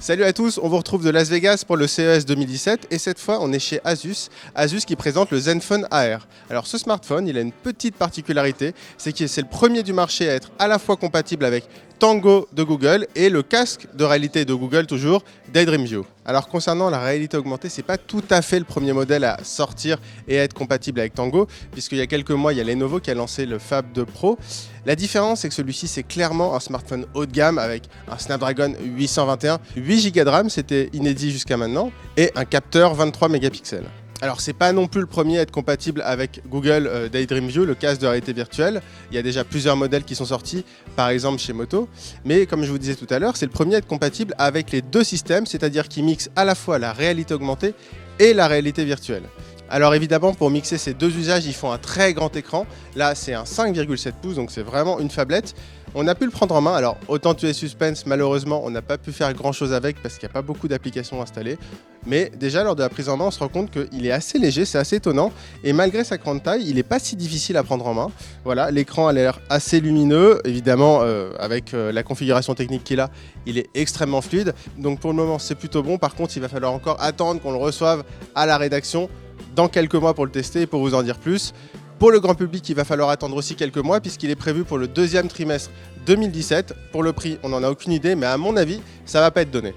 Salut à tous, on vous retrouve de Las Vegas pour le CES 2017 et cette fois on est chez Asus, Asus qui présente le Zenfone AR. Alors ce smartphone, il a une petite particularité, c'est que c'est le premier du marché à être à la fois compatible avec Tango de Google et le casque de réalité de Google toujours, Daydream View. Alors concernant la réalité augmentée, c'est pas tout à fait le premier modèle à sortir et à être compatible avec Tango, puisqu'il y a quelques mois, il y a Lenovo qui a lancé le Fab 2 Pro. La différence, c'est que celui-ci, c'est clairement un smartphone haut de gamme avec un Snapdragon 821, 8 Go de RAM, c'était inédit jusqu'à maintenant, et un capteur 23 mégapixels. Alors c'est pas non plus le premier à être compatible avec Google Daydream View, le casque de réalité virtuelle. Il y a déjà plusieurs modèles qui sont sortis, par exemple chez Moto. Mais comme je vous disais tout à l'heure, c'est le premier à être compatible avec les deux systèmes, c'est-à-dire qu'il mixe à la fois la réalité augmentée et la réalité virtuelle. Alors évidemment, pour mixer ces deux usages, ils font un très grand écran. Là, c'est un 5,7 pouces, donc c'est vraiment une phablette. On a pu le prendre en main. Alors, autant tuer suspense, malheureusement, on n'a pas pu faire grand-chose avec parce qu'il n'y a pas beaucoup d'applications installées. Mais déjà, lors de la prise en main, on se rend compte qu'il est assez léger, c'est assez étonnant. Et malgré sa grande taille, il n'est pas si difficile à prendre en main. Voilà, l'écran a l'air assez lumineux. Évidemment, avec la configuration technique qu'il a, il est extrêmement fluide. Donc pour le moment, c'est plutôt bon. Par contre, il va falloir encore attendre qu'on le reçoive à la rédaction dans quelques mois pour le tester et pour vous en dire plus. Pour le grand public, il va falloir attendre aussi quelques mois puisqu'il est prévu pour le deuxième trimestre 2017. Pour le prix, on n'en a aucune idée, mais à mon avis, ça ne va pas être donné.